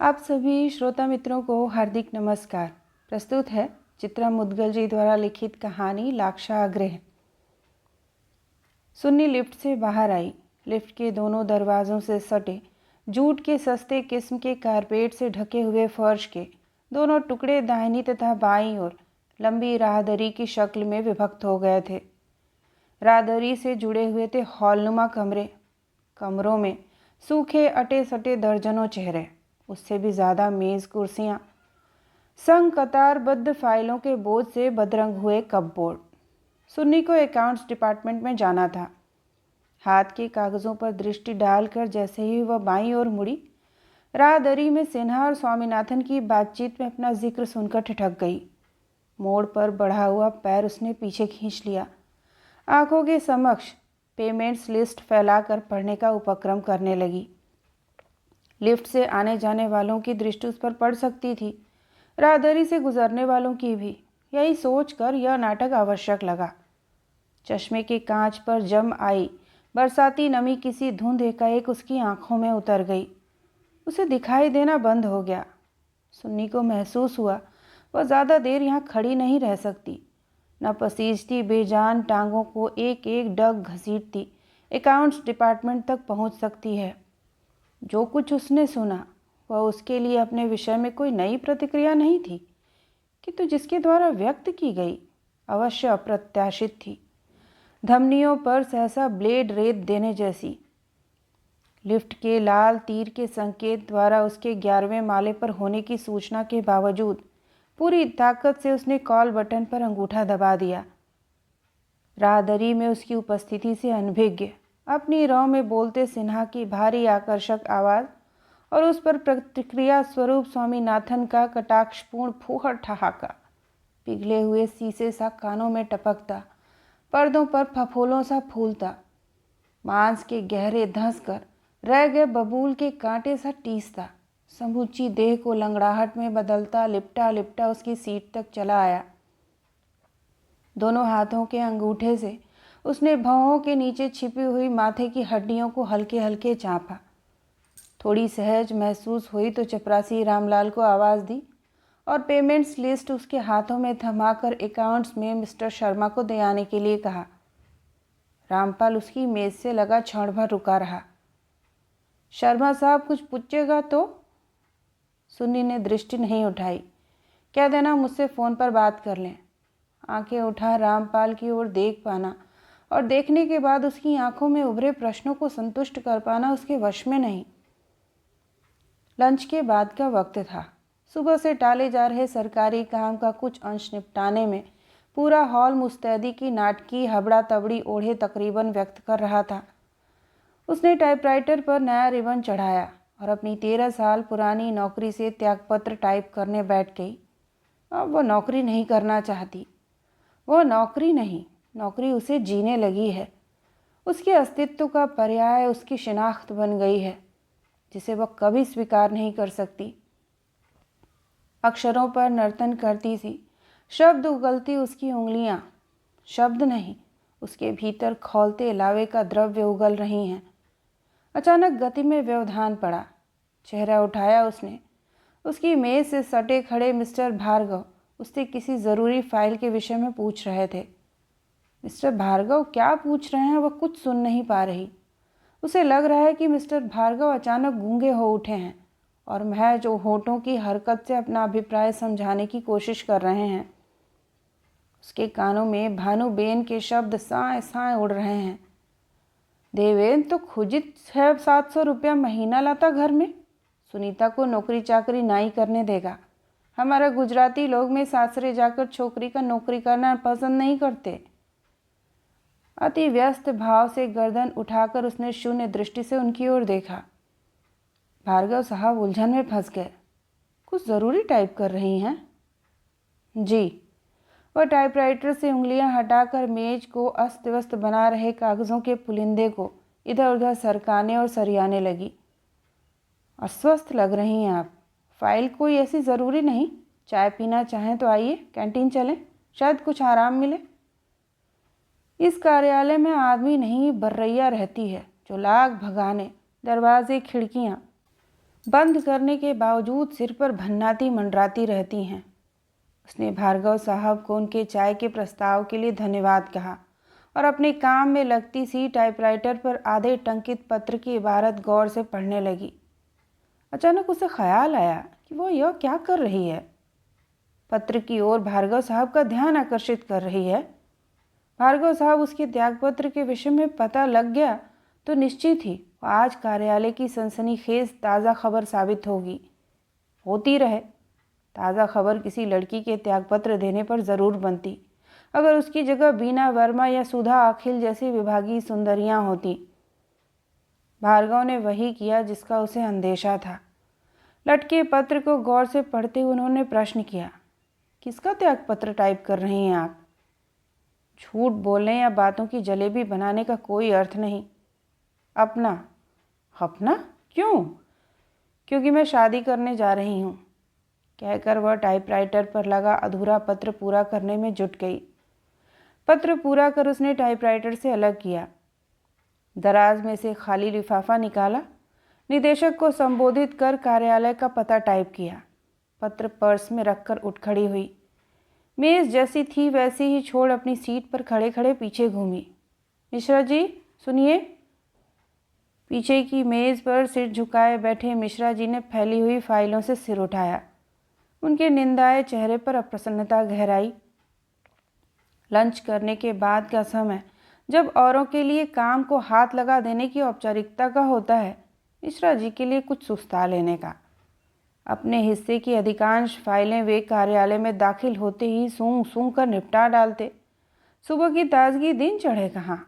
आप सभी श्रोता मित्रों को हार्दिक नमस्कार। प्रस्तुत है चित्रा मुदगल जी द्वारा लिखित कहानी लाक्षागृह। सुन्नी लिफ्ट से बाहर आई। लिफ्ट के दोनों दरवाजों से सटे जूट के सस्ते किस्म के कारपेट से ढके हुए फर्श के दोनों टुकड़े दाहिनी तथा बाईं ओर लंबी राहदरी की शक्ल में विभक्त हो गए थे। राहदरी से जुड़े हुए थे हॉलनुमा कमरे। कमरों में सूखे अटे सटे दर्जनों चेहरे, उससे भी ज़्यादा मेज़ कुर्सियाँ, संग कतारबद्ध फाइलों के बोझ से बदरंग हुए कपबोर्ड। सुन्नी को अकाउंट्स डिपार्टमेंट में जाना था। हाथ के कागज़ों पर दृष्टि डालकर जैसे ही वह बाईं ओर मुड़ी, राहदरी में सिन्हा और स्वामीनाथन की बातचीत में अपना जिक्र सुनकर ठिठक गई। मोड़ पर बढ़ा हुआ पैर उसने पीछे खींच लिया। आंखों के समक्ष पेमेंट्स लिस्ट फैलाकर पढ़ने का उपक्रम करने लगी। लिफ्ट से आने जाने वालों की दृष्टि उस पर पड़ सकती थी, राहदरी से गुजरने वालों की भी। यही सोचकर यह नाटक आवश्यक लगा। चश्मे के कांच पर जम आई बरसाती नमी किसी धुंध एकाएक उसकी आंखों में उतर गई। उसे दिखाई देना बंद हो गया। सुन्नी को महसूस हुआ वह ज़्यादा देर यहाँ खड़ी नहीं रह सकती। न पसीजती बेजान टांगों को एक एक डग घसीटती अकाउंट्स डिपार्टमेंट तक पहुँच सकती है। जो कुछ उसने सुना वह उसके लिए अपने विषय में कोई नई प्रतिक्रिया नहीं थी, किंतु जिसके द्वारा व्यक्त की गई अवश्य अप्रत्याशित थी, धमनियों पर सहसा ब्लेड रेत देने जैसी। लिफ्ट के लाल तीर के संकेत द्वारा उसके 11वें माले पर होने की सूचना के बावजूद पूरी ताकत से उसने कॉल बटन पर अंगूठा दबा दिया। राहदरी में उसकी उपस्थिति से अनभिज्ञ अपनी रौ में बोलते सिन्हा की भारी आकर्षक आवाज़ और उस पर प्रतिक्रिया स्वरूप स्वामीनाथन का कटाक्षपूर्ण फूहड़ ठहाका पिघले हुए शीशे सा कानों में टपकता, पर्दों पर फफोलों सा फूलता, मांस के गहरे धंस कर रह गए बबूल के कांटे सा टीसता, समूची देह को लंगड़ाहट में बदलता लिपटा लिपटा उसकी सीट तक चला आया। दोनों हाथों के अंगूठे से उसने भौहों के नीचे छिपी हुई माथे की हड्डियों को हल्के हल्के चाँपा। थोड़ी सहज महसूस हुई तो चपरासी रामलाल को आवाज़ दी और पेमेंट्स लिस्ट उसके हाथों में थमाकर अकाउंट्स में मिस्टर शर्मा को दे आने के लिए कहा। रामपाल उसकी मेज़ से लगा क्षण भर रुका रहा। शर्मा साहब कुछ पूछेगा तो? सुन्नी ने दृष्टि नहीं उठाई। कह देना मुझसे फ़ोन पर बात कर लें। आंखें उठा रामपाल की ओर देख पाना और देखने के बाद उसकी आंखों में उभरे प्रश्नों को संतुष्ट कर पाना उसके वश में नहीं। लंच के बाद का वक्त था। सुबह से टाले जा रहे सरकारी काम का कुछ अंश निपटाने में पूरा हॉल मुस्तैदी की नाटकी हबड़ा तबड़ी ओढ़े तकरीबन व्यक्त कर रहा था। उसने टाइपराइटर पर नया रिबन चढ़ाया और अपनी 13 साल पुरानी नौकरी से त्यागपत्र टाइप करने बैठ गई। अब वह नौकरी नहीं करना चाहती। वह नौकरी नहीं, नौकरी उसे जीने लगी है। उसके अस्तित्व का पर्याय उसकी शिनाख्त बन गई है, जिसे वह कभी स्वीकार नहीं कर सकती। अक्षरों पर नर्तन करती सी शब्द उगलती उसकी उंगलियां, शब्द नहीं, उसके भीतर खौलते लावे का द्रव्य उगल रही हैं। अचानक गति में व्यवधान पड़ा। चेहरा उठाया उसने। उसकी मेज से सटे खड़े मिस्टर भार्गव उससे किसी ज़रूरी फाइल के विषय में पूछ रहे थे। मिस्टर भार्गव क्या पूछ रहे हैं वह कुछ सुन नहीं पा रही। उसे लग रहा है कि मिस्टर भार्गव अचानक गूंगे हो उठे हैं और महज होठों की हरकत से अपना अभिप्राय समझाने की कोशिश कर रहे हैं। उसके कानों में भानुबेन के शब्द साए साए उड़ रहे हैं। देवेन तो खुजित 600-700 रुपया महीना लाता घर में, सुनीता को नौकरी चाकरी नाई करने देगा। हमारा गुजराती लोग में सासरे जाकर छोकरी का नौकरी करना पसंद नहीं करते। अति व्यस्त भाव से गर्दन उठाकर उसने शून्य दृष्टि से उनकी ओर देखा। भार्गव साहब उलझन में फंस गए। कुछ ज़रूरी टाइप कर रही हैं? जी। वह टाइपराइटर से उंगलियां हटाकर मेज को अस्त व्यस्त बना रहे कागज़ों के पुलिंदे को इधर उधर सरकाने और सरियाने लगी। अस्वस्थ लग रही हैं आप। फाइल कोई ऐसी ज़रूरी नहीं। चाय पीना चाहें तो आइए, कैंटीन चलें, शायद कुछ आराम मिले। इस कार्यालय में आदमी नहीं बर्रैया रहती है जो लाख भगाने, दरवाजे खिड़कियाँ बंद करने के बावजूद सिर पर भन्नाती मंडराती रहती हैं। उसने भार्गव साहब को उनके चाय के प्रस्ताव के लिए धन्यवाद कहा और अपने काम में लगती सी टाइपराइटर पर आधे टंकित पत्र की इबारत गौर से पढ़ने लगी। अचानक उसे ख्याल आया कि वो यह क्या कर रही है। पत्र की ओर भार्गव साहब का ध्यान आकर्षित कर रही है। भार्गव साहब उसके त्यागपत्र के विषय में पता लग गया तो निश्चित ही आज कार्यालय की सनसनीखेज ताज़ा खबर साबित होगी। होती रहे। ताज़ा खबर किसी लड़की के त्यागपत्र देने पर ज़रूर बनती, अगर उसकी जगह बीना वर्मा या सुधा अखिल जैसी विभागीय सुंदरियां होती। भार्गव ने वही किया जिसका उसे अंदेशा था। लटके पत्र को गौर से पढ़ते हुए उन्होंने प्रश्न किया, किसका त्यागपत्र टाइप कर रही हैं आप? झूठ बोलने या बातों की जलेबी बनाने का कोई अर्थ नहीं। अपना। अपना? क्यों? क्योंकि मैं शादी करने जा रही हूँ, कहकर वह टाइपराइटर पर लगा अधूरा पत्र पूरा करने में जुट गई। पत्र पूरा कर उसने टाइपराइटर से अलग किया, दराज में से खाली लिफाफा निकाला, निदेशक को संबोधित कर कार्यालय का पता टाइप किया। पत्र पर्स में रखकर उठ खड़ी हुई। मेज़ जैसी थी वैसी ही छोड़ अपनी सीट पर खड़े खड़े पीछे घूमी। मिश्रा जी सुनिए। पीछे की मेज़ पर सिर झुकाए बैठे मिश्रा जी ने फैली हुई फाइलों से सिर उठाया। उनके निंदाए चेहरे पर अप्रसन्नता गहराई। लंच करने के बाद का समय जब औरों के लिए काम को हाथ लगा देने की औपचारिकता का होता है, मिश्रा जी के लिए कुछ सुस्ता लेने का। अपने हिस्से की अधिकांश फाइलें वे कार्यालय में दाखिल होते ही सूंघ सूंघ कर निपटा डालते। सुबह की ताजगी दिन चढ़े कहाँ।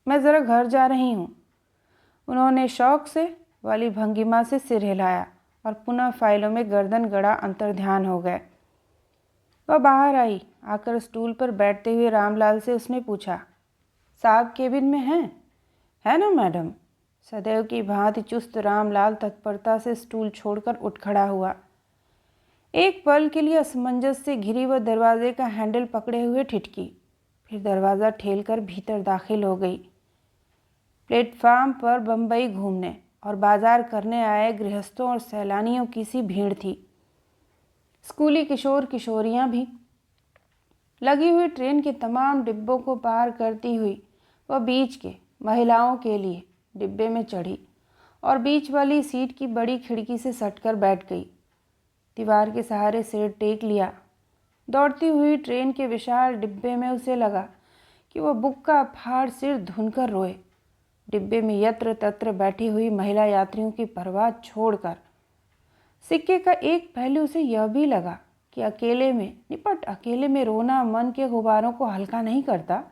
मैं ज़रा घर जा रही हूँ। उन्होंने शौक से वाली भंगिमा से सिर हिलाया और पुनः फाइलों में गर्दन गड़ा अंतर्ध्यान हो गए। वह बाहर आई। आकर स्टूल पर बैठते हुए रामलाल से उसने पूछा, साहब केबिन में हैं? है ना मैडम? सदैव की भांति चुस्त रामलाल तत्परता से स्टूल छोड़कर उठ खड़ा हुआ। एक पल के लिए असमंजस से घिरी वह दरवाजे का हैंडल पकड़े हुए ठिठकी, फिर दरवाज़ा ठेलकर भीतर दाखिल हो गई। प्लेटफार्म पर बम्बई घूमने और बाजार करने आए गृहस्थों और सैलानियों की सी भीड़ थी। स्कूली किशोर किशोरियां भी। लगी हुई ट्रेन के तमाम डिब्बों को पार करती हुई वह बीच के महिलाओं के लिए डिब्बे में चढ़ी और बीच वाली सीट की बड़ी खिड़की से सटकर बैठ गई। दीवार के सहारे सिर टेक लिया। दौड़ती हुई ट्रेन के विशाल डिब्बे में उसे लगा कि वह बुक्का फाड़ सिर धुनकर रोए। डिब्बे में यत्र तत्र बैठी हुई महिला यात्रियों की परवाह छोड़कर। सिक्के का एक पहलू उसे यह भी लगा कि अकेले में रोना मन के गुब्बारों को हल्का नहीं करता।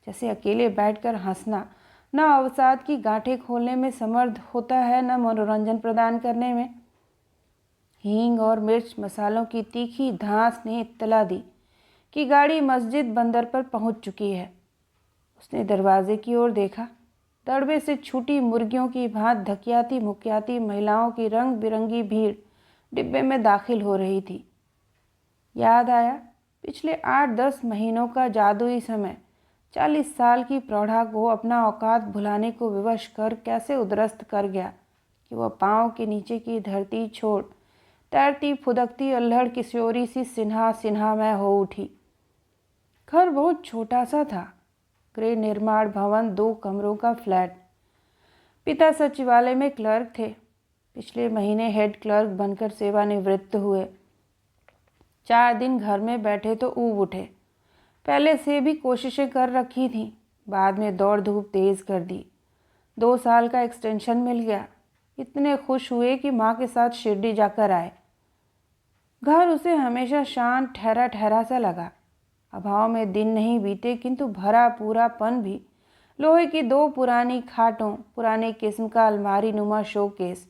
जैसे अकेले बैठकर हंसना न अवसाद की गांठें खोलने में समर्थ होता है, न मनोरंजन प्रदान करने में। हींग और मिर्च मसालों की तीखी धांस ने इत्तला दी कि गाड़ी मस्जिद बंदर पर पहुंच चुकी है। उसने दरवाजे की ओर देखा। दड़बे से छूटी मुर्गियों की भांति धकियाती मुकियाती महिलाओं की रंग बिरंगी भीड़ डिब्बे में दाखिल हो रही थी। याद आया पिछले 8-10 महीनों का जादुई समय 40 साल की प्रौढ़ा को अपना औकात भुलाने को विवश कर कैसे उद्रस्त कर गया कि वह पाँव के नीचे की धरती छोड़ तैरती फुदकती अल्हड़ किशोरी सी सिन्हामय हो उठी। घर बहुत छोटा सा था। गृह निर्माण भवन 2 कमरों का फ्लैट। पिता सचिवालय में क्लर्क थे। पिछले महीने हेड क्लर्क बनकर सेवानिवृत्त हुए। 4 दिन घर में बैठे तो ऊब उठे। पहले से भी कोशिशें कर रखी थीं, बाद में दौड़ धूप तेज कर दी। 2 साल का एक्सटेंशन मिल गया। इतने खुश हुए कि माँ के साथ शिरडी जाकर आए। घर उसे हमेशा शांत ठहरा ठहरा सा लगा। अभाव में दिन नहीं बीते, किंतु भरा पूरापन भी। लोहे की 2 पुरानी खाटों, पुराने किस्म का अलमारी नुमा शोकेस,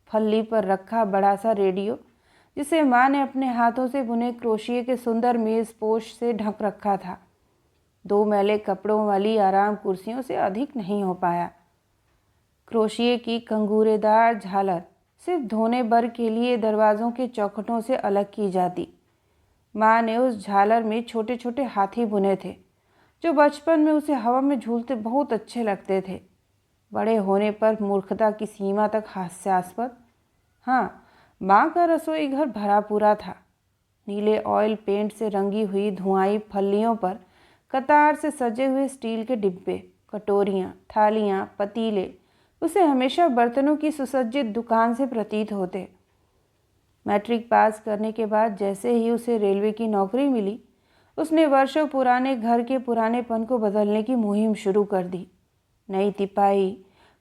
फल्ली पर रखा बड़ा सा रेडियो जिसे माँ ने अपने हाथों से बुने क्रोशिये के सुंदर मेज़पोश से ढक रखा था। 2 मैले कपड़ों वाली आराम कुर्सियों से अधिक नहीं हो पाया। क्रोशिये की कंगूरेदार झालर सिर्फ धोने भर के लिए दरवाज़ों के चौखटों से अलग की जाती। माँ ने उस झालर में छोटे छोटे हाथी बुने थे जो बचपन में उसे हवा में झूलते बहुत अच्छे लगते थे। बड़े होने पर मूर्खता की सीमा तक हास्यास्पद। हाँ, माँ का रसोई घर भरा पूरा था। नीले ऑयल पेंट से रंगी हुई धुआंई फल्लियों पर कतार से सजे हुए स्टील के डिब्बे, कटोरियाँ, थालियाँ, पतीले उसे हमेशा बर्तनों की सुसज्जित दुकान से प्रतीत होते। मैट्रिक पास करने के बाद जैसे ही उसे रेलवे की नौकरी मिली, उसने वर्षों पुराने घर के पुरानेपन को बदलने की मुहिम शुरू कर दी। नई तिपाई,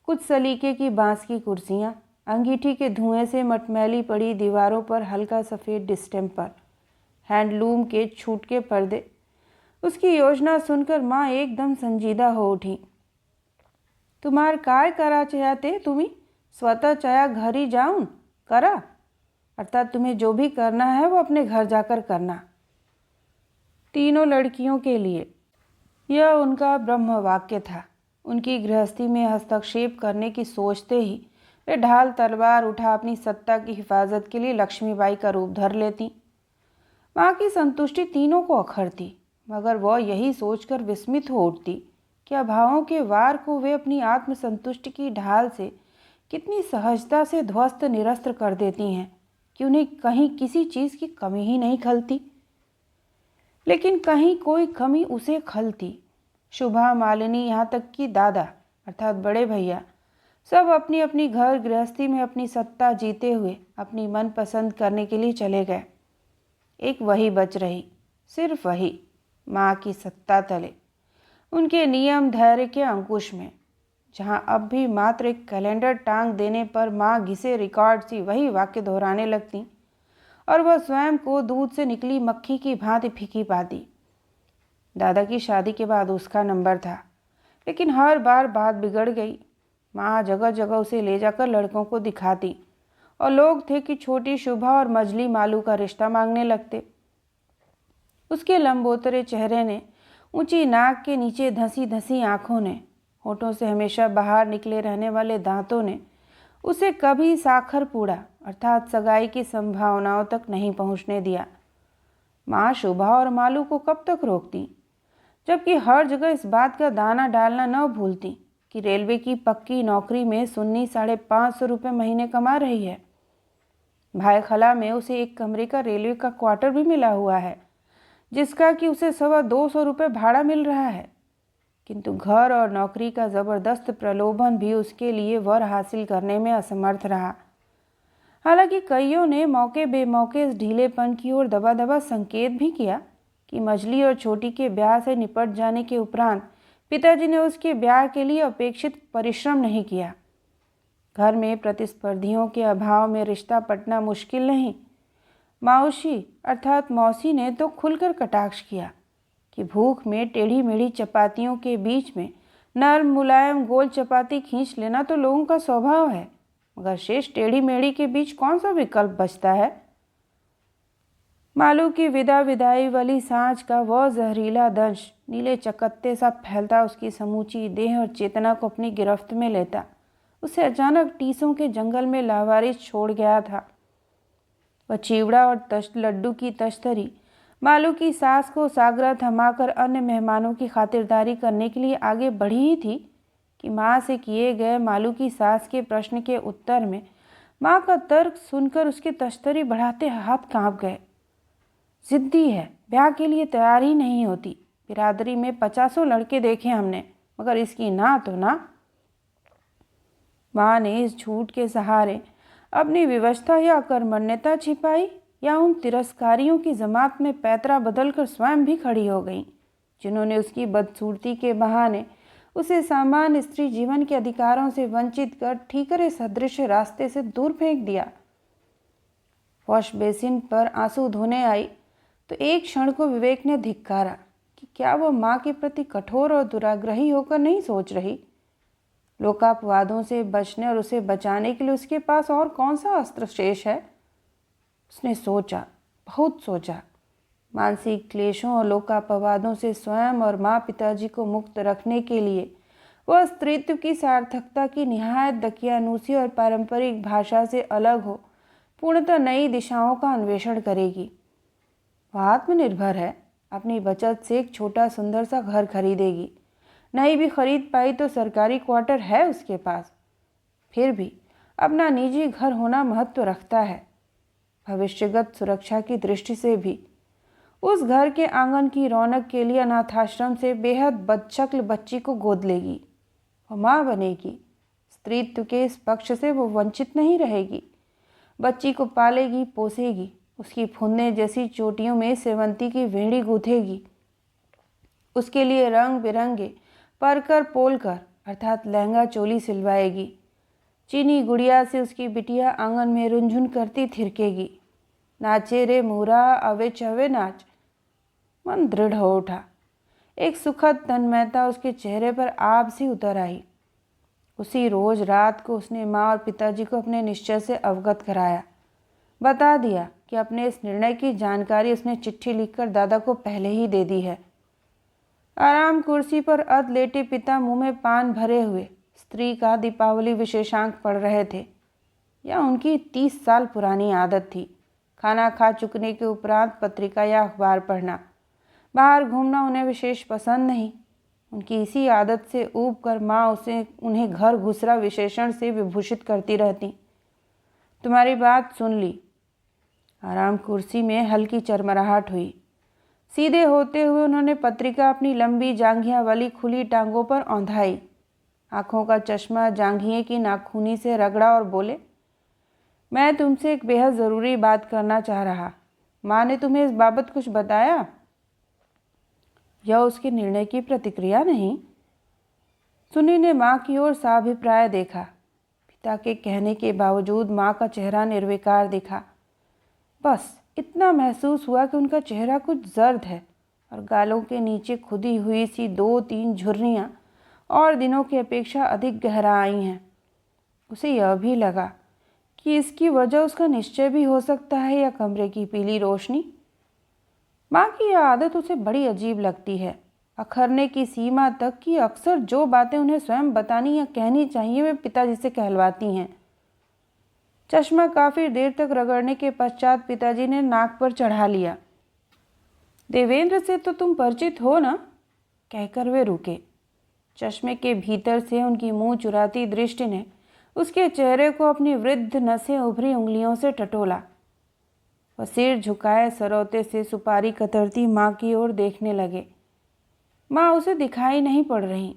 कुछ सलीके की बांस की कुर्सियाँ, अंगीठी के धुएं से मटमैली पड़ी दीवारों पर हल्का सफ़ेद डिस्टेम्पर, हैंडलूम के छूट के पर्दे। उसकी योजना सुनकर माँ एकदम संजीदा हो उठी। तुम्हार काय करा चाहते तुम्ही? स्वतः चाया घरी जाऊन करा, अर्थात तुम्हें जो भी करना है वो अपने घर जाकर करना। तीनों लड़कियों के लिए यह उनका ब्रह्म वाक्य था। उनकी गृहस्थी में हस्तक्षेप करने की सोचते ही वे ढाल तलवार उठा अपनी सत्ता की हिफाजत के लिए लक्ष्मीबाई का रूप धर लेती। माँ की संतुष्टि तीनों को अखरती, मगर वह यही सोचकर विस्मित हो उठती कि अभावों के वार को वे अपनी आत्मसंतुष्टि की ढाल से कितनी सहजता से ध्वस्त निरस्त कर देती हैं कि उन्हें कहीं किसी चीज़ की कमी ही नहीं खलती। लेकिन कहीं कोई कमी उसे खलती। शुभा, मालिनी, यहाँ तक कि दादा अर्थात बड़े भैया सब अपनी अपनी घर गृहस्थी में अपनी सत्ता जीते हुए अपनी मनपसंद करने के लिए चले गए। एक वही बच रही, सिर्फ वही, माँ की सत्ता तले, उनके नियम धैर्य के अंकुश में, जहाँ अब भी मात्र एक कैलेंडर टांग देने पर माँ घिसे रिकॉर्ड सी वही वाक्य दोहराने लगती और वह स्वयं को दूध से निकली मक्खी की भांति फीकी पाती। दादा की शादी के बाद उसका नंबर था, लेकिन हर बार बात बिगड़ गई। माँ जगह जगह उसे ले जाकर लड़कों को दिखाती और लोग थे कि छोटी शुभा और मजली मालू का रिश्ता मांगने लगते। उसके लंबोतरे चेहरे ने, ऊंची नाक के नीचे धंसी धंसी आँखों ने, होठों से हमेशा बाहर निकले रहने वाले दांतों ने उसे कभी साखर पूड़ा अर्थात सगाई की संभावनाओं तक नहीं पहुंचने दिया। माँ शुभा और मालू को कब तक रोकती, जबकि हर जगह इस बात का दाना डालना न भूलती कि रेलवे की पक्की नौकरी में सुन्नी 550 रुपये महीने कमा रही है। भाई खला में उसे एक कमरे का रेलवे का क्वार्टर भी मिला हुआ है, जिसका कि उसे 225 रुपये भाड़ा मिल रहा है। किंतु घर और नौकरी का ज़बरदस्त प्रलोभन भी उसके लिए वर हासिल करने में असमर्थ रहा। हालांकि कईयों ने मौके बेमौके इस ढीलेपन की ओर दबा दबा संकेत भी किया कि मछली और छोटी के ब्याह से निपट जाने के उपरांत पिताजी ने उसके ब्याह के लिए अपेक्षित परिश्रम नहीं किया। घर में प्रतिस्पर्धियों के अभाव में रिश्ता पटना मुश्किल नहीं। माउशी अर्थात मौसी ने तो खुलकर कटाक्ष किया कि भूख में टेढ़ी मेढ़ी चपातियों के बीच में नर्म मुलायम गोल चपाती खींच लेना तो लोगों का स्वभाव है, मगर शेष टेढ़ी मेढ़ी के बीच कौन सा विकल्प बचता है। मालू की विदाई वाली सांझ का वह जहरीला दंश नीले चकत्ते सा फैलता उसकी समूची देह और चेतना को अपनी गिरफ्त में लेता उसे अचानक टीसों के जंगल में लावारिस छोड़ गया था। वह चिवड़ा और लड्डू की तश्तरी मालू की सास को सागरा थमाकर अन्य मेहमानों की खातिरदारी करने के लिए आगे बढ़ी ही थी कि माँ से किए गए मालू की सास के प्रश्न के उत्तर में माँ का तर्क सुनकर उसके तश्तरी बढ़ाते हाथ कांप गए। जिद्दी है, ब्याह के लिए तैयार ही नहीं होती। बिरादरी में 50 लड़के देखे हमने, मगर इसकी ना तो ना। माँ ने इस झूठ के सहारे अपनी विवशता या अकर्मण्यता छिपाई या उन तिरस्कारियों की जमात में पैतरा बदलकर स्वयं भी खड़ी हो गईं, जिन्होंने उसकी बदसूरती के बहाने उसे सामान्य स्त्री जीवन के अधिकारों से वंचित कर ठीकरे सदृश रास्ते से दूर फेंक दिया। वॉश बेसिन पर आंसू धोने आई तो एक क्षण को विवेक ने धिक्कारा कि क्या वह माँ के प्रति कठोर और दुराग्रही होकर नहीं सोच रही। लोकापवादों से बचने और उसे बचाने के लिए उसके पास और कौन सा अस्त्र शेष है। उसने सोचा, बहुत सोचा। मानसिक क्लेशों और लोकापवादों से स्वयं और माँ पिताजी को मुक्त रखने के लिए वह स्त्रीत्व की सार्थकता की निहायत दकियानूसी और पारंपरिक भाषा से अलग हो पूर्णतः नई दिशाओं का अन्वेषण करेगी। वह आत्मनिर्भर है, अपनी बचत से एक छोटा सुंदर सा घर खरीदेगी। नहीं भी खरीद पाई तो सरकारी क्वार्टर है उसके पास। फिर भी अपना निजी घर होना महत्व रखता है। भविष्यगत सुरक्षा की दृष्टि से भी उस घर के आंगन की रौनक के लिए अनाथाश्रम से बेहद बदशक्ल बच्ची को गोद लेगी और माँ बनेगी। स्त्रीत्व के इस पक्ष से वो वंचित नहीं रहेगी। बच्ची को पालेगी, पोसेगी, उसकी फुन्ने जैसी चोटियों में सेवंती की वेणी गूंथेगी, उसके लिए रंग बिरंगे परकर पोलकर अर्थात लहंगा चोली सिलवाएगी। चीनी गुड़िया से उसकी बिटिया आंगन में रुंझुन करती थिरकेगी। नाचे रे मूरा अवे चवे नाच। मन दृढ़ हो उठा। एक सुखद तन्मयता उसके चेहरे पर आप सी उतर आई। उसी रोज रात को उसने माँ और पिताजी को अपने निश्चय से अवगत कराया, बता दिया कि अपने इस निर्णय की जानकारी उसने चिट्ठी लिखकर दादा को पहले ही दे दी है। आराम कुर्सी पर अध लेटे पिता मुंह में पान भरे हुए स्त्री का दीपावली विशेषांक पढ़ रहे थे। यह उनकी 30 साल पुरानी आदत थी। खाना खा चुकने के उपरांत पत्रिका या अखबार पढ़ना। बाहर घूमना उन्हें विशेष पसंद नहीं। उनकी इसी आदत से ऊब कर माँ उन्हें घर घुसरा विशेषण से विभूषित करती रहती। तुम्हारी बात सुन ली। आराम कुर्सी में हल्की चरमराहट हुई। सीधे होते हुए उन्होंने पत्रिका अपनी लंबी जांघिया वाली खुली टांगों पर औंधाई। आंखों का चश्मा जांघिए की नाखूनी से रगड़ा और बोले, मैं तुमसे एक बेहद ज़रूरी बात करना चाह रहा। माँ ने तुम्हें इस बाबत कुछ बताया? यह उसके निर्णय की प्रतिक्रिया नहीं। सुनी ने माँ की ओर साभिप्राय देखा। पिता के कहने के बावजूद माँ का चेहरा निर्विकार दिखा। बस इतना महसूस हुआ कि उनका चेहरा कुछ जर्द है और गालों के नीचे खुदी हुई सी 2-3 झुर्रियाँ और दिनों की अपेक्षा अधिक गहरा आई हैं। उसे यह भी लगा कि इसकी वजह उसका निश्चय भी हो सकता है या कमरे की पीली रोशनी। माँ की यह आदत उसे बड़ी अजीब लगती है, अखरने की सीमा तक कि अक्सर जो बातें उन्हें स्वयं बतानी या कहनी चाहिए वे पिताजी से कहलवाती हैं। चश्मा काफ़ी देर तक रगड़ने के पश्चात पिताजी ने नाक पर चढ़ा लिया। देवेंद्र से तो तुम परिचित हो ना? कहकर वे रुके। चश्मे के भीतर से उनकी मुंह चुराती दृष्टि ने उसके चेहरे को अपनी वृद्ध नसें उभरी उंगलियों से टटोला। वह सिर झुकाए सरौते से सुपारी कतरती माँ की ओर देखने लगे। माँ उसे दिखाई नहीं पड़ रही।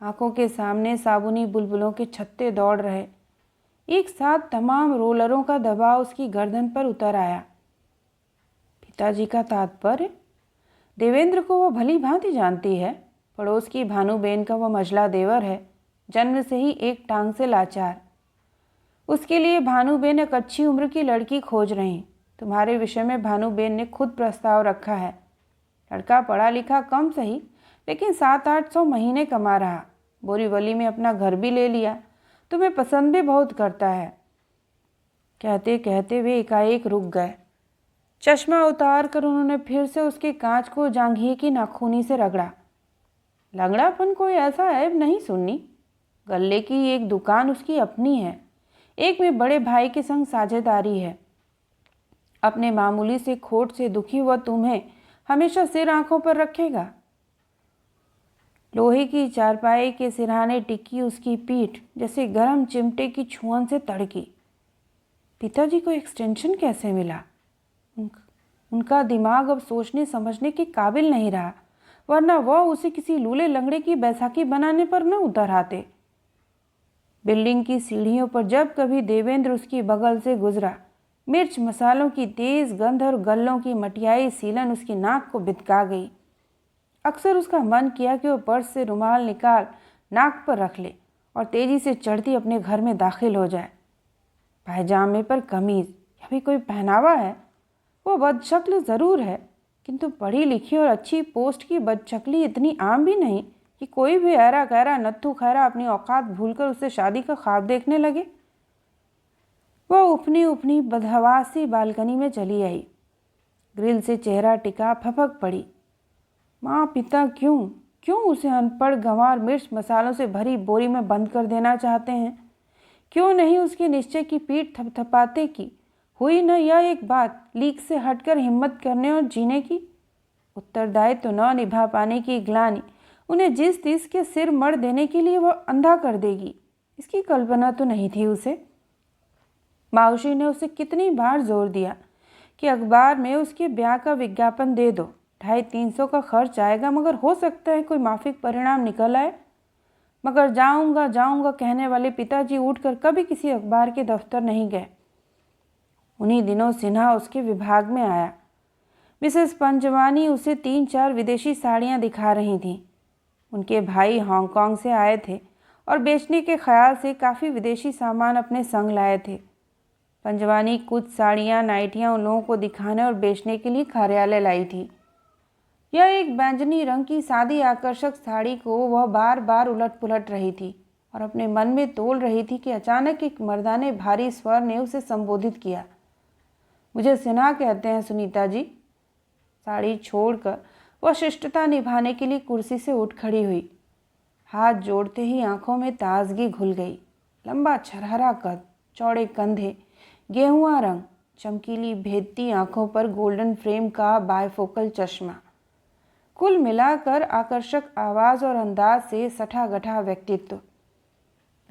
आंखों के सामने साबुनी बुलबुलों के छत्ते दौड़ रहे। एक साथ तमाम रोलरों का दबाव उसकी गर्दन पर उतर आया। पिताजी का तात्पर्य? देवेंद्र को वो भली भांति जानती है। पड़ोस की भानुबेन का वो मझला देवर है, जन्म से ही एक टांग से लाचार। उसके लिए भानुबेन एक अच्छी उम्र की लड़की खोज रही। तुम्हारे विषय में भानुबेन ने खुद प्रस्ताव रखा है। लड़का पढ़ा लिखा कम सही, लेकिन 700-800 महीने कमा रहा। बोरीवली में अपना घर भी ले लिया। तुम्हें पसंद भी बहुत करता है। कहते कहते वे एकाएक रुक गए। चश्मा उतार कर उन्होंने फिर से उसके कांच को जांघिए की नाखूनी से रगड़ा। लंगड़ापन कोई ऐसा ऐब नहीं सुननी। गल्ले की एक दुकान उसकी अपनी है। एक में बड़े भाई के संग साझेदारी है। अपने मामूली से खोट से दुखी हुआ तुम्हें हमेशा सिर आंखों पर रखेगा। लोहे की चारपाई के सिरहाने टिकी उसकी पीठ जैसे गर्म चिमटे की छुअन से तड़की। पिताजी को एक्सटेंशन कैसे मिला? उनका दिमाग अब सोचने समझने के काबिल नहीं रहा, वरना वह उसे किसी लूले लंगड़े की बैसाखी बनाने पर न उतर आते। बिल्डिंग की सीढ़ियों पर जब कभी देवेंद्र उसकी बगल से गुजरा, मिर्च मसालों की तेज गंध और गल्लों की मटियाई सीलन उसकी नाक को बिदका गई। अक्सर उसका मन किया कि वह पर्स से रुमाल निकाल नाक पर रख ले और तेजी से चढ़ती अपने घर में दाखिल हो जाए। पायजामे पर कमीज, यह भी कोई पहनावा है? वो बदशक्ल ज़रूर है, किंतु पढ़ी लिखी और अच्छी पोस्ट की बदशक्ली इतनी आम भी नहीं कि कोई भी ऐरा गैरा नत्थु खैरा अपनी औकात भूलकर उससे शादी का ख्वाब देखने लगे। वह उफनी उफनी बदहवासी बालकनी में चली आई। ग्रिल से चेहरा टिका फपक पड़ी। माँ पिता क्यों उसे अनपढ़ गंवार मिर्च मसालों से भरी बोरी में बंद कर देना चाहते हैं? क्यों नहीं उसके निश्चय की पीठ थपथपाते की हुई न यह एक बात लीक से हटकर हिम्मत करने और जीने की? उत्तरदायित्व तो न निभा पाने की ग्लानि उन्हें जिस तीस के सिर मर देने के लिए वह अंधा कर देगी, इसकी कल्पना तो नहीं थी उसे। माउशी ने उसे कितनी बार जोर दिया कि अखबार में उसके ब्याह का विज्ञापन दे दो, 250-300 का खर्च आएगा, मगर हो सकता है कोई माफिक परिणाम निकल आए। मगर जाऊंगा जाऊंगा कहने वाले पिताजी उठकर कभी किसी अखबार के दफ्तर नहीं गए। उन्हीं दिनों सिन्हा उसके विभाग में आया। मिसेस पंजवानी उसे 3-4 विदेशी साड़ियाँ दिखा रही थीं। उनके भाई हांगकांग से आए थे और बेचने के ख्याल से काफ़ी विदेशी सामान अपने संग लाए थे। पंजवानी कुछ साड़ियाँ नाइटियाँ उन लोगों को दिखाने और बेचने के लिए कार्यालय लाई थी। यह एक बैंगनी रंग की सादी आकर्षक साड़ी को वह बार बार उलट पुलट रही थी और अपने मन में तोल रही थी कि अचानक एक मर्दाने भारी स्वर ने उसे संबोधित किया। मुझे सिन्हा कहते हैं सुनीता जी। साड़ी छोड़कर वह शिष्टता निभाने के लिए कुर्सी से उठ खड़ी हुई। हाथ जोड़ते ही आंखों में ताजगी घुल गई। लंबा छरहरा कद, चौड़े कंधे, गेहुआ रंग, चमकीली भेदती आंखों पर गोल्डन फ्रेम का बायफोकल चश्मा, कुल मिलाकर आकर्षक आवाज़ और अंदाज से सटा गठा व्यक्तित्व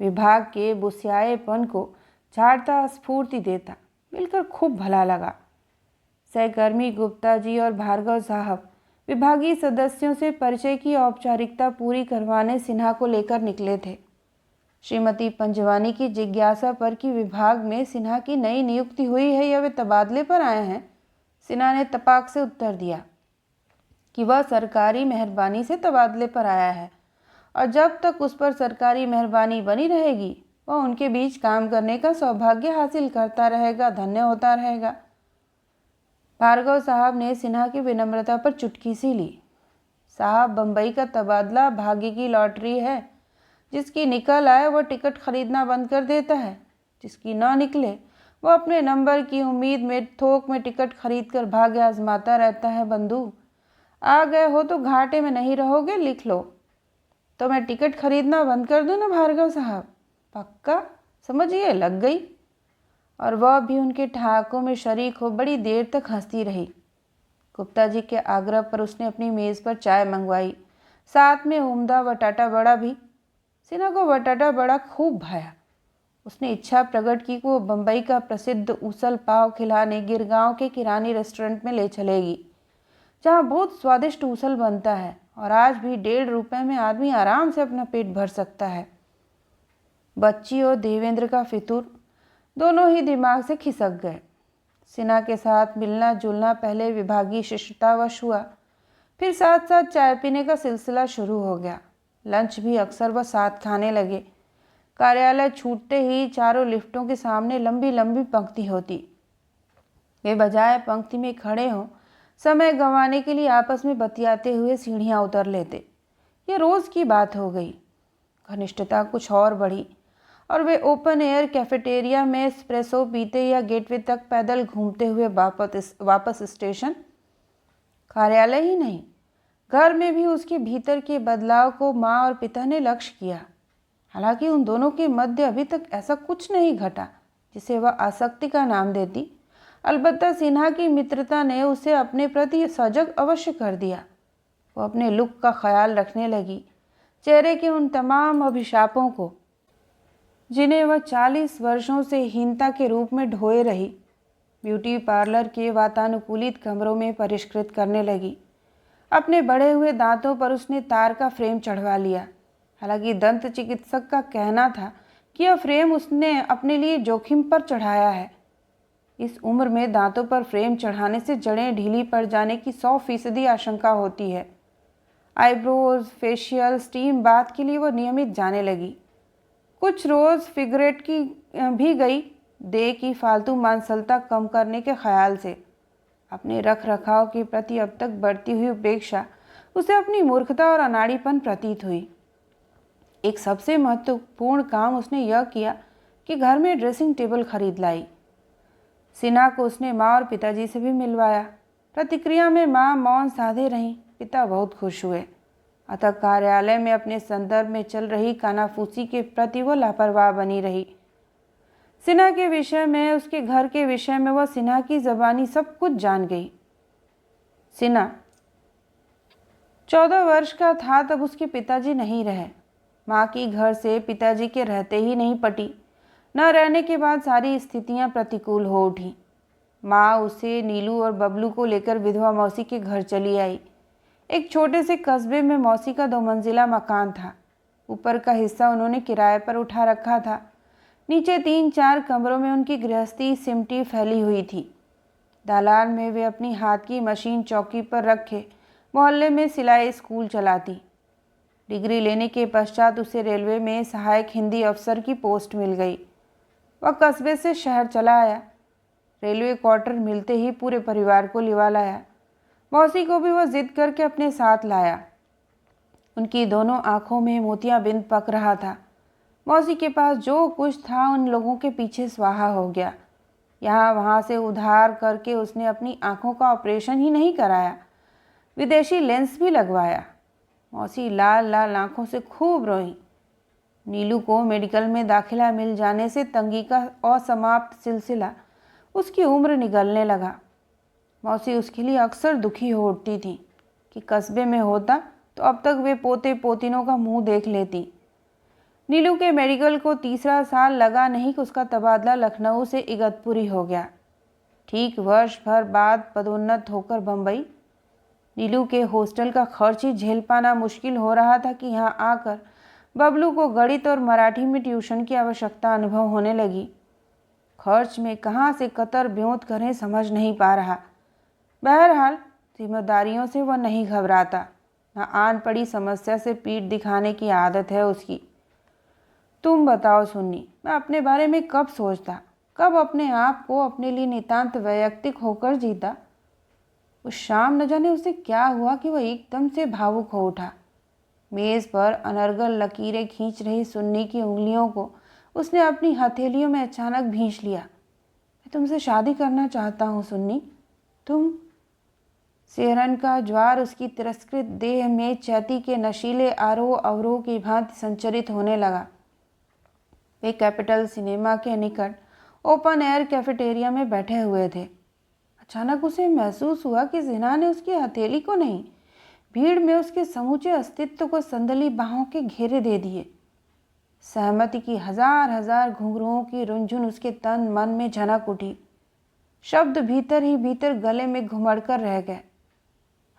विभाग के बुस्याएपन को झाड़ता, स्फूर्ति देता। मिलकर खूब भला लगा। सहकर्मी गुप्ता जी और भार्गव साहब विभागीय सदस्यों से परिचय की औपचारिकता पूरी करवाने सिन्हा को लेकर निकले थे। श्रीमती पंजवानी की जिज्ञासा पर कि विभाग में सिन्हा की नई नियुक्ति हुई है या वे तबादले पर आए हैं, सिन्हा ने तपाक से उत्तर दिया कि वह सरकारी मेहरबानी से तबादले पर आया है और जब तक उस पर सरकारी मेहरबानी बनी रहेगी वह उनके बीच काम करने का सौभाग्य हासिल करता रहेगा, धन्य होता रहेगा। भार्गव साहब ने सिन्हा की विनम्रता पर चुटकी सी ली। साहब, बम्बई का तबादला भाग्य की लॉटरी है। जिसकी निकल आए वह टिकट खरीदना बंद कर देता है, जिसकी ना निकले वह अपने नंबर की उम्मीद में थोक में टिकट खरीद कर भाग्य आजमाता रहता है। बंधु, आ गए हो तो घाटे में नहीं रहोगे, लिख लो। तो मैं टिकट खरीदना बंद कर दूं ना भार्गव साहब? पक्का? समझिए, लग गई। और वह भी उनके ठहाकों में शरीक हो बड़ी देर तक हंसती रही। गुप्ता जी के आग्रह पर उसने अपनी मेज़ पर चाय मंगवाई, साथ में उम्दा बटाटा बड़ा भी। सिन्हा को बटाटा बड़ा खूब भाया। उसने इच्छा प्रकट की कि वो बम्बई का प्रसिद्ध उसल पाव खिलाने गिरगांव के किरानी रेस्टोरेंट में ले चलेगी, जहाँ बहुत स्वादिष्ट उसल बनता है और आज भी 1.5 रुपये में आदमी आराम से अपना पेट भर सकता है। बच्ची और देवेंद्र का फितूर दोनों ही दिमाग से खिसक गए। सिन्हा के साथ मिलना जुलना पहले विभागीय शिष्टतावश हुआ, फिर साथ साथ चाय पीने का सिलसिला शुरू हो गया। लंच भी अक्सर वह साथ खाने लगे। कार्यालय छूटते ही चारों लिफ्टों के सामने लंबी लंबी पंक्ति होती। वे बजाय पंक्ति में खड़े हों समय गंवाने के लिए आपस में बतियाते हुए सीढ़ियाँ उतर लेते। ये रोज़ की बात हो गई। घनिष्ठता कुछ और बढ़ी और वे ओपन एयर कैफेटेरिया में एस्प्रेसो पीते या गेटवे तक पैदल घूमते हुए वापस स्टेशन। कार्यालय ही नहीं, घर में भी उसके भीतर के बदलाव को माँ और पिता ने लक्ष्य किया। हालांकि उन दोनों के मध्य अभी तक ऐसा कुछ नहीं घटा जिसे वह आसक्ति का नाम देती। अलबत्ता सिन्हा की मित्रता ने उसे अपने प्रति सजग अवश्य कर दिया। वो अपने लुक का ख्याल रखने लगी, चेहरे के उन तमाम अभिशापों को जिन्हें वह 40 वर्षों से हीनता के रूप में ढोए रही, ब्यूटी पार्लर के वातानुकूलित कमरों में परिष्कृत करने लगी। अपने बढ़े हुए दांतों पर उसने तार का फ्रेम चढ़वा लिया। हालांकि दंत चिकित्सक का कहना था कि यह फ्रेम उसने अपने लिए जोखिम पर चढ़ाया है। इस उम्र में दांतों पर फ्रेम चढ़ाने से जड़ें ढीली पड़ जाने की 100% आशंका होती है। आईब्रोज, फेशियल, स्टीम बाथ के लिए वह नियमित जाने लगी। कुछ रोज़ फिगरेट की भी गई, देह की फालतू मांसलता कम करने के ख्याल से। अपने रख रखाव के प्रति अब तक बढ़ती हुई उपेक्षा उसे अपनी मूर्खता और अनाड़ीपन प्रतीत हुई। एक सबसे महत्वपूर्ण काम उसने यह किया कि घर में ड्रेसिंग टेबल खरीद लाई। सिन्हा को उसने माँ और पिताजी से भी मिलवाया। प्रतिक्रिया में माँ मौन साधे रहीं, पिता बहुत खुश हुए। अतः कार्यालय में अपने संदर्भ में चल रही कानाफूसी के प्रति वो लापरवाह बनी रही। सिन्हा के विषय में, उसके घर के विषय में वह सिन्हा की ज़बानी सब कुछ जान गई। सिन्हा 14 वर्ष का था तब उसके पिताजी नहीं रहे। माँ की घर से पिताजी के रहते ही नहीं पटी। न रहने के बाद सारी स्थितियां प्रतिकूल हो उठी। माँ उसे, नीलू और बबलू को लेकर विधवा मौसी के घर चली आई। एक छोटे से कस्बे में मौसी का 2 मंजिला मकान था। ऊपर का हिस्सा उन्होंने किराए पर उठा रखा था। नीचे 3-4 कमरों में उनकी गृहस्थी सिमटी फैली हुई थी। दालान में वे अपनी हाथ की मशीन चौकी पर रखे मोहल्ले में सिलाई स्कूल चलाती। डिग्री लेने के पश्चात उसे रेलवे में सहायक हिंदी अफसर की पोस्ट मिल गई। वह कस्बे से शहर चला आया। रेलवे क्वार्टर मिलते ही पूरे परिवार को लिवा लाया। मौसी को भी वह जिद करके अपने साथ लाया। उनकी दोनों आंखों में मोतियाबिंद पक रहा था। मौसी के पास जो कुछ था उन लोगों के पीछे स्वाहा हो गया। यहाँ वहाँ से उधार करके उसने अपनी आंखों का ऑपरेशन ही नहीं कराया, विदेशी लेंस भी लगवाया। मौसी लाल लाल आंखों से खूब रोई। नीलू को मेडिकल में दाखिला मिल जाने से तंगी का असमाप्त सिलसिला उसकी उम्र निगलने लगा। मौसी उसके लिए अक्सर दुखी हो उठती थी कि कस्बे में होता तो अब तक वे पोते पोतिनों का मुंह देख लेती। नीलू के मेडिकल को 3रा साल लगा नहीं कि उसका तबादला लखनऊ से इगतपुरी हो गया। ठीक वर्ष भर बाद पदोन्नत होकर बम्बई। नीलू के हॉस्टल का खर्च ही झेल पाना मुश्किल हो रहा था कि यहाँ आकर बबलू को गणित और मराठी में ट्यूशन की आवश्यकता अनुभव होने लगी। खर्च में कहाँ से कतर ब्योंत करें समझ नहीं पा रहा। बहरहाल जिम्मेदारियों से वह नहीं घबराता, न आन पड़ी समस्या से पीठ दिखाने की आदत है उसकी। तुम बताओ सुन्नी, मैं अपने बारे में कब सोचता, कब अपने आप को अपने लिए नितांत वैयक्तिक होकर जीता। उस शाम न जाने उसे क्या हुआ कि वह एकदम से भावुक हो उठा। मेज़ पर अनर्गल लकीरें खींच रही सुन्नी की उंगलियों को उसने अपनी हथेलियों में अचानक भींच लिया। मैं तुमसे शादी करना चाहता हूँ सुन्नी। तुम। सिहरन का ज्वार उसकी तिरस्कृत देह में चैती के नशीले आरोह अवरोह की भांति संचरित होने लगा। वे कैपिटल सिनेमा के निकट ओपन एयर कैफेटेरिया में बैठे हुए थे। अचानक उसे महसूस हुआ कि जिना ने उसकी हथेली को नहीं, भीड़ में उसके समूचे अस्तित्व को संदली बाहों के घेरे दे दिए। सहमति की हजार हजार घुंघरुओं की रुंझुन उसके तन मन में झनक उठी। शब्द भीतर ही भीतर गले में घुमड़ कर रह गए।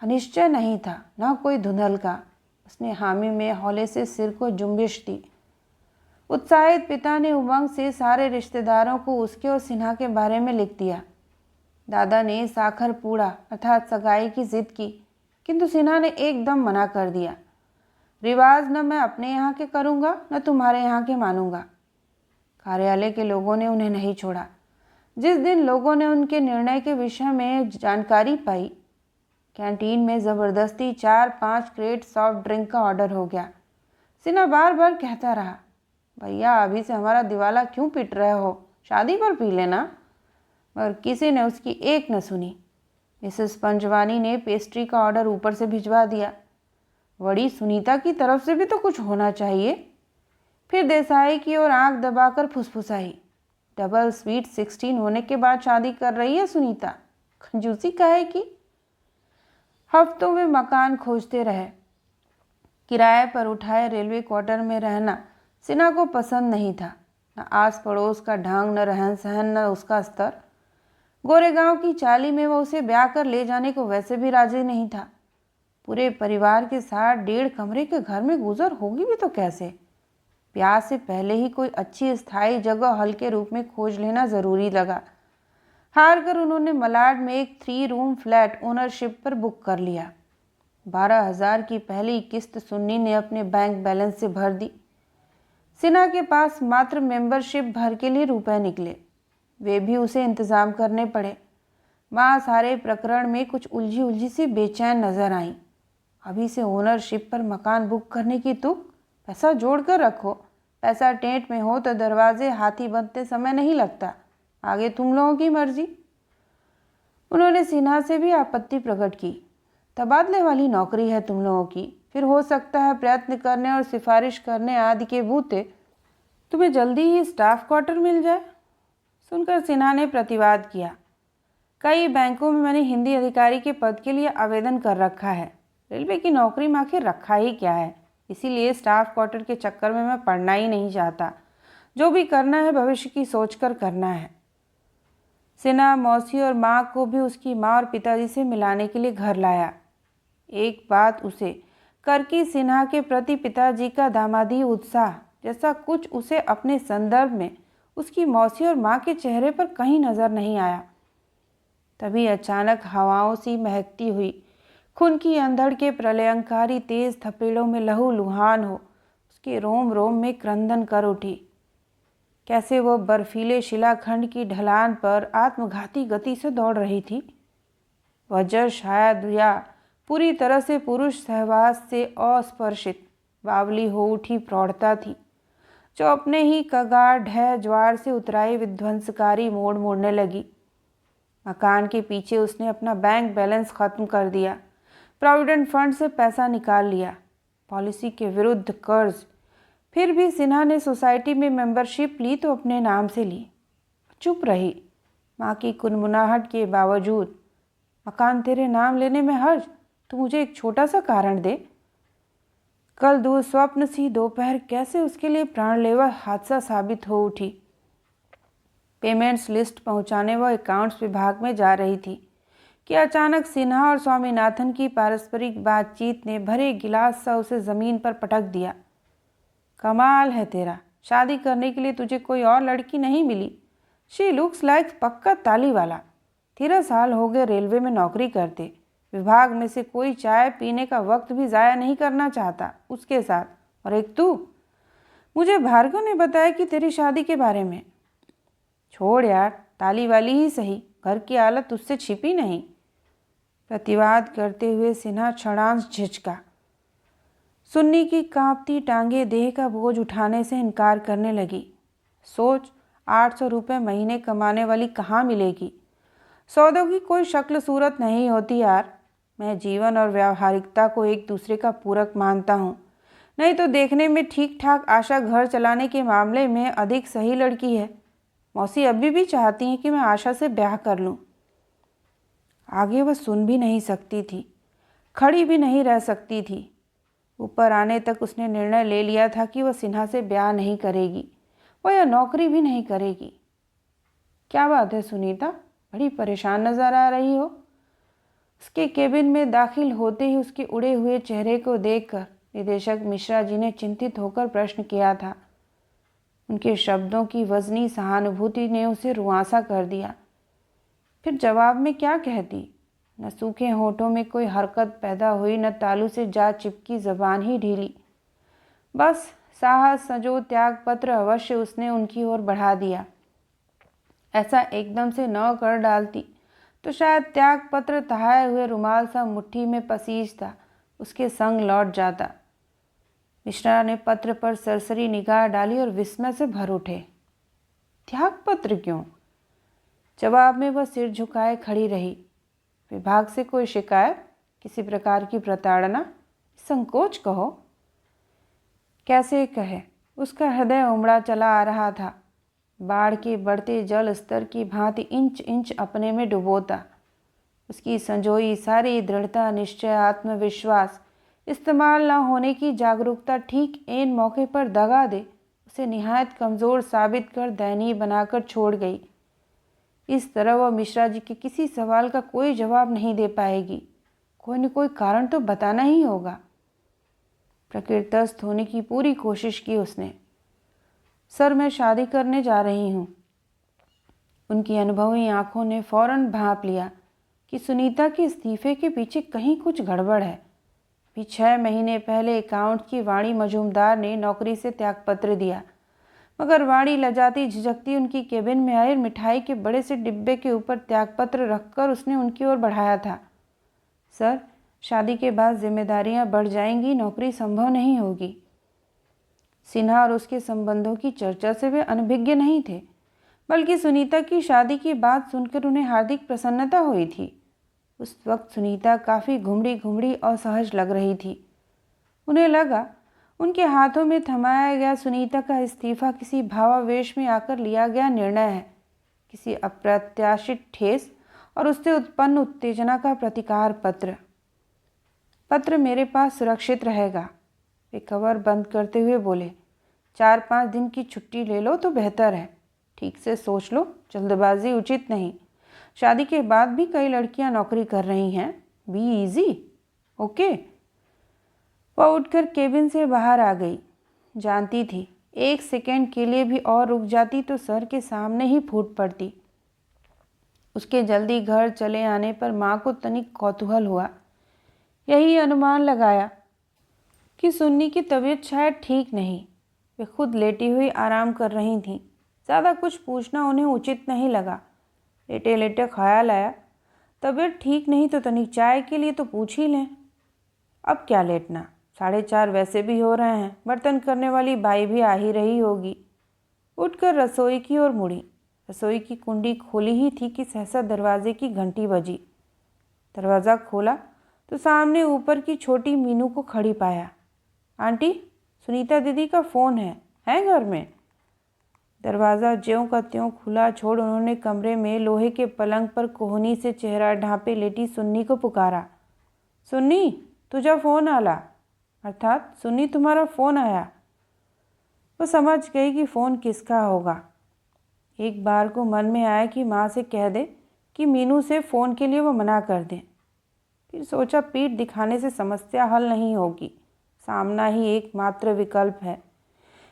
अनिश्चय नहीं था, न कोई धुंधल का। उसने हामी में हौले से सिर को जुम्बिश दी। उत्साहित पिता ने उमंग से सारे रिश्तेदारों को उसके और सिन्हा के बारे में लिख दिया। दादा ने साखर पूड़ा अर्थात सगाई की जिद की, किंतु सिन्हा ने एकदम मना कर दिया। रिवाज न मैं अपने यहाँ के करूँगा न तुम्हारे यहाँ के मानूंगा। कार्यालय के लोगों ने उन्हें नहीं छोड़ा। जिस दिन लोगों ने उनके निर्णय के विषय में जानकारी पाई, कैंटीन में ज़बरदस्ती 4-5 क्रेट सॉफ्ट ड्रिंक का ऑर्डर हो गया। सिन्हा बार बार कहता रहा, भैया अभी से हमारा दिवाला क्यों पीट रहे हो, शादी पर पी लेना। मगर किसी ने उसकी एक न सुनी। मिसेस पंजवानी ने पेस्ट्री का ऑर्डर ऊपर से भिजवा दिया। बड़ी सुनीता की तरफ से भी तो कुछ होना चाहिए। फिर देसाई की ओर आंख दबाकर फुसफुसाई, डबल स्वीट 16 होने के बाद शादी कर रही है सुनीता, कंजूसी काहे की। हफ्तों में मकान खोजते रहे। किराए पर उठाए रेलवे क्वार्टर में रहना सिन्हा को पसंद नहीं था। न आस पड़ोस का ढंग, न रहन सहन, न उसका स्तर। गोरेगांव की चाली में वह उसे ब्याह कर ले जाने को वैसे भी राजी नहीं था। पूरे परिवार के साथ 1.5 कमरे के घर में गुजर होगी भी तो कैसे। ब्याह से पहले ही कोई अच्छी स्थायी जगह हल्के रूप में खोज लेना ज़रूरी लगा। हार कर उन्होंने मलाड में एक 3 रूम फ्लैट ओनरशिप पर बुक कर लिया। 12,000 की पहली किस्त सुन्नी ने अपने बैंक बैलेंस से भर दी। सिन्हा के पास मात्र मेंबरशिप भर के लिए रुपए निकले, वे भी उसे इंतज़ाम करने पड़े। माँ सारे प्रकरण में कुछ उलझी उलझी सी बेचैन नजर आई। अभी से ओनरशिप पर मकान बुक करने की तुक, पैसा जोड़ कर रखो। पैसा टेंट में हो तो दरवाजे हाथी बनते समय नहीं लगता, आगे तुम लोगों की मर्जी। उन्होंने सिन्हा से भी आपत्ति प्रकट की। तबादले वाली नौकरी है तुम लोगों की, फिर हो सकता है प्रयत्न करने और सिफारिश करने आदि के बूते तुम्हें जल्दी ही स्टाफ क्वार्टर मिल जाए। सुनकर सिन्हा ने प्रतिवाद किया, कई बैंकों में मैंने हिंदी अधिकारी के पद के लिए आवेदन कर रखा है। रेलवे की नौकरी में आखिर रखा ही क्या है, इसीलिए स्टाफ क्वार्टर के चक्कर में मैं पढ़ना ही नहीं चाहता। जो भी करना है भविष्य की सोचकर करना है। सिन्हा मौसी और माँ को भी उसकी माँ और पिताजी से मिलाने के लिए घर लाया। एक बात उसे करकी सिन्हा के प्रति पिताजी का दामादी उत्साह जैसा कुछ उसे अपने संदर्भ में उसकी मौसी और माँ के चेहरे पर कहीं नजर नहीं आया। तभी अचानक हवाओं सी महकती हुई खून की अंधड़ के प्रलयंकारी तेज थपेड़ों में लहूलुहान हो उसके रोम रोम में क्रंदन कर उठी। कैसे वह बर्फीले शिलाखंड की ढलान पर आत्मघाती गति से दौड़ रही थी। वजह शायद या पूरी तरह से पुरुष सहवास से अस्पर्शित बावली हो उठी प्रौढ़ता थी, जो अपने ही कगार ढह ज्वार से उतराई विध्वंसकारी मोड़ मोड़ने लगी। मकान के पीछे उसने अपना बैंक बैलेंस खत्म कर दिया, प्रोविडेंट फंड से पैसा निकाल लिया, पॉलिसी के विरुद्ध कर्ज। फिर भी सिन्हा ने सोसाइटी में मेंबरशिप ली तो अपने नाम से ली। चुप रही। माँ की कुनमुनाहट के बावजूद, मकान तेरे नाम लेने में हर्ज, तू मुझे एक छोटा सा कारण दे। कल दूर स्वप्न सी दोपहर कैसे उसके लिए प्राणलेवा हादसा साबित हो उठी। पेमेंट्स लिस्ट पहुंचाने वह अकाउंट्स विभाग में जा रही थी कि अचानक सिन्हा और स्वामीनाथन की पारस्परिक बातचीत ने भरे गिलास सा उसे ज़मीन पर पटक दिया। कमाल है तेरा, शादी करने के लिए तुझे कोई और लड़की नहीं मिली। शी लुक्स लाइक पक्का ताली वाला। 13 साल हो गए रेलवे में नौकरी करते, विभाग में से कोई चाय पीने का वक्त भी ज़ाया नहीं करना चाहता उसके साथ। और एक तू, मुझे भार्गव ने बताया कि तेरी शादी के बारे में। छोड़ यार, ताली वाली ही सही, घर की हालत उससे छिपी नहीं। प्रतिवाद करते हुए सिन्हा क्षणांश झिझका। सुन्नी की कांपती टांगे देह का बोझ उठाने से इनकार करने लगी। सोच, 800 रुपये महीने कमाने वाली कहाँ मिलेगी। सौदों की कोई शक्ल सूरत नहीं होती यार। मैं जीवन और व्यावहारिकता को एक दूसरे का पूरक मानता हूँ। नहीं तो देखने में ठीक ठाक आशा घर चलाने के मामले में अधिक सही लड़की है। मौसी अभी भी चाहती हैं कि मैं आशा से ब्याह कर लूँ। आगे वह सुन भी नहीं सकती थी, खड़ी भी नहीं रह सकती थी। ऊपर आने तक उसने निर्णय ले लिया था कि वह सिन्हा से ब्याह नहीं करेगी, वह यह नौकरी भी नहीं करेगी। क्या बात है सुनीता, बड़ी परेशान नजर आ रही हो। उसके केबिन में दाखिल होते ही उसके उड़े हुए चेहरे को देखकर निदेशक मिश्रा जी ने चिंतित होकर प्रश्न किया था। उनके शब्दों की वजनी सहानुभूति ने उसे रुआंसा कर दिया। फिर जवाब में क्या कहती। न सूखे होठों में कोई हरकत पैदा हुई, न तालू से जा चिपकी जबान ही ढीली। बस साहस सजो त्याग पत्र अवश्य उसने उनकी ओर बढ़ा दिया। ऐसा एकदम से न कर डालती तो शायद त्याग पत्र तहाए हुए रुमाल सा मुट्ठी में पसीजता उसके संग लौट जाता। मिश्रा ने पत्र पर सरसरी निगाह डाली और विस्मय से भर उठे। त्याग पत्र क्यों? जवाब में वह सिर झुकाए खड़ी रही। विभाग से कोई शिकायत, किसी प्रकार की प्रताड़ना, संकोच कहो। कैसे कहे, उसका हृदय उमड़ा चला आ रहा था। बाढ़ के बढ़ते जल स्तर की भांति इंच इंच अपने में डुबोता। उसकी संजोई सारी दृढ़ता, निश्चय, आत्मविश्वास, इस्तेमाल न होने की जागरूकता ठीक ऐन मौके पर दगा दे उसे निहायत कमज़ोर साबित कर दयनीय बनाकर छोड़ गई। इस तरह वह मिश्रा जी के किसी सवाल का कोई जवाब नहीं दे पाएगी। कोई न कोई कारण तो बताना ही होगा। प्रकृतिस्थ होने की पूरी कोशिश की उसने। सर, मैं शादी करने जा रही हूँ। उनकी अनुभवी आंखों ने फौरन भांप लिया कि सुनीता के इस्तीफे के पीछे कहीं कुछ गड़बड़ है। अभी 6 महीने पहले अकाउंट की वाणी मजूमदार ने नौकरी से त्यागपत्र दिया, मगर वाणी लजाती झिझकती उनकी केबिन में आई और मिठाई के बड़े से डिब्बे के ऊपर त्यागपत्र रखकर उसने उनकी ओर बढ़ाया था। सर, शादी के बाद जिम्मेदारियां बढ़ जाएंगी, नौकरी संभव नहीं होगी। सिन्हा और उसके संबंधों की चर्चा से वे अनभिज्ञ नहीं थे, बल्कि सुनीता की शादी की बात सुनकर उन्हें हार्दिक प्रसन्नता हुई थी। उस वक्त सुनीता काफ़ी घुमड़ी घुमड़ी और सहज लग रही थी। उन्हें लगा उनके हाथों में थमाया गया सुनीता का इस्तीफा किसी भावावेश में आकर लिया गया निर्णय है, किसी अप्रत्याशित ठेस और उससे उत्पन्न उत्तेजना का प्रतिकार पत्र। पत्र मेरे पास सुरक्षित रहेगा, वे कवर बंद करते हुए बोले। 4-5 दिन की छुट्टी ले लो तो बेहतर है। ठीक से सोच लो, जल्दबाजी उचित नहीं। शादी के बाद भी कई लड़कियां नौकरी कर रही हैं। Be easy. ओके। वह उठकर केबिन से बाहर आ गई। जानती थी 1 सेकेंड के लिए भी और रुक जाती तो सर के सामने ही फूट पड़ती। उसके जल्दी घर चले आने पर माँ को तनिक कौतूहल हुआ। यही अनुमान लगाया कि सुन्नी की तबीयत शायद ठीक नहीं। वे खुद लेटी हुई आराम कर रही थीं। ज़्यादा कुछ पूछना उन्हें उचित नहीं लगा। लेटे लेटे ख्याल आया, तबीयत ठीक नहीं तो तनिक चाय के लिए तो पूछ ही लें। अब क्या लेटना, 4:30 वैसे भी हो रहे हैं। बर्तन करने वाली बाई भी आ ही रही होगी। उठकर रसोई की ओर मुड़ी। रसोई की कुंडी खोली ही थी कि सहसा दरवाजे की घंटी बजी। दरवाज़ा खोला तो सामने ऊपर की छोटी मीनू को खड़ी पाया। आंटी, सुनीता दीदी का फ़ोन है घर में? दरवाज़ा ज्यों का त्यों खुला छोड़ उन्होंने कमरे में लोहे के पलंग पर कोहनी से चेहरा ढांपे लेटी सुन्नी को पुकारा। सुन्नी, तुझा फ़ोन आला, अर्थात सुन्नी तुम्हारा फ़ोन आया। वो समझ गई कि फ़ोन किसका होगा। एक बार को मन में आया कि माँ से कह दे कि मीनू से फ़ोन के लिए वो मना कर दें। फिर सोचा पीठ दिखाने से समस्या हल नहीं होगी। सामना ही एकमात्र विकल्प है।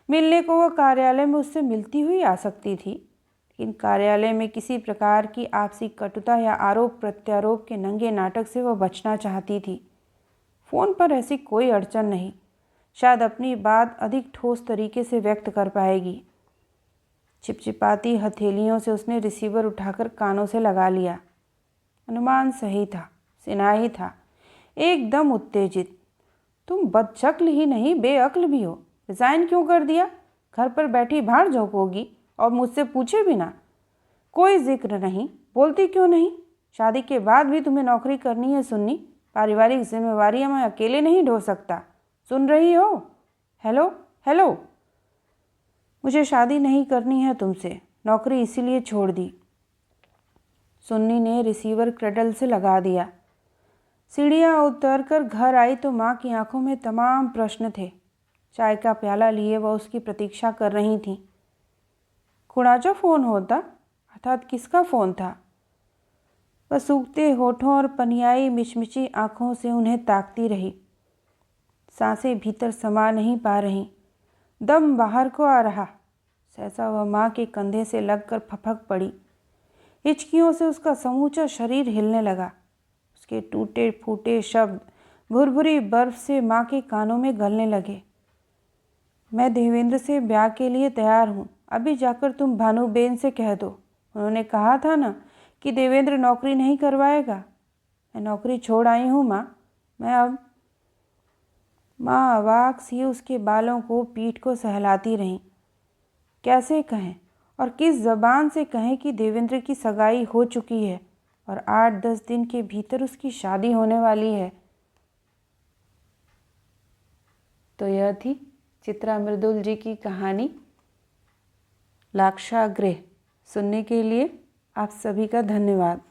मिलने को वह कार्यालय में उससे मिलती हुई आ सकती थी, लेकिन कार्यालय में किसी प्रकार की आपसी कटुता या आरोप प्रत्यारोप के नंगे नाटक से वह बचना चाहती थी। फ़ोन पर ऐसी कोई अड़चन नहीं, शायद अपनी बात अधिक ठोस तरीके से व्यक्त कर पाएगी। चिपचिपाती हथेलियों से उसने रिसीवर उठाकर कानों से लगा लिया। अनुमान सही था, सिनाही था, एकदम उत्तेजित। तुम बदशक्ल ही नहीं बेअक्ल भी हो। रिज़ाइन क्यों कर दिया? घर पर बैठी भाड़ झोंकोगी और मुझसे पूछे बिना? कोई जिक्र नहीं, बोलती क्यों नहीं? शादी के बाद भी तुम्हें नौकरी करनी है सुन्नी। पारिवारिक जिम्मेवारियां मैं अकेले नहीं ढो सकता। सुन रही हो? Hello hello. मुझे शादी नहीं करनी है तुमसे, नौकरी इसीलिए छोड़ दी। सुन्नी ने रिसीवर क्रडल से लगा दिया। सीढ़ियाँ उतरकर घर आई तो माँ की आंखों में तमाम प्रश्न थे। चाय का प्याला लिए वह उसकी प्रतीक्षा कर रही थीं। कुणाचा फ़ोन होता, अर्थात किसका फ़ोन था? वह सूखते होठों और पनियाई मिचमिची आँखों से उन्हें ताकती रही। सांसें भीतर समा नहीं पा रहीं, दम बाहर को आ रहा। सहसा वह माँ के कंधे से लगकर फपक पड़ी। हिचकियों से उसका समूचा शरीर हिलने लगा। उसके टूटे फूटे शब्द भुरभुरी बर्फ से माँ के कानों में गलने लगे। मैं देवेंद्र से ब्याह के लिए तैयार हूँ। अभी जाकर तुम भानुबेन से कह दो। उन्होंने कहा था ना कि देवेंद्र नौकरी नहीं करवाएगा। मैं नौकरी छोड़ आई हूँ माँ। मैं अब। माँ अवाक सी उसके बालों को पीठ को सहलाती रहीं। कैसे कहें और किस ज़बान से कहें कि देवेंद्र की सगाई हो चुकी है और 8-10 दिन के भीतर उसकी शादी होने वाली है। तो यह थी चित्रा मृदुल जी की कहानी लाक्षागृह। सुनने के लिए आप सभी का धन्यवाद।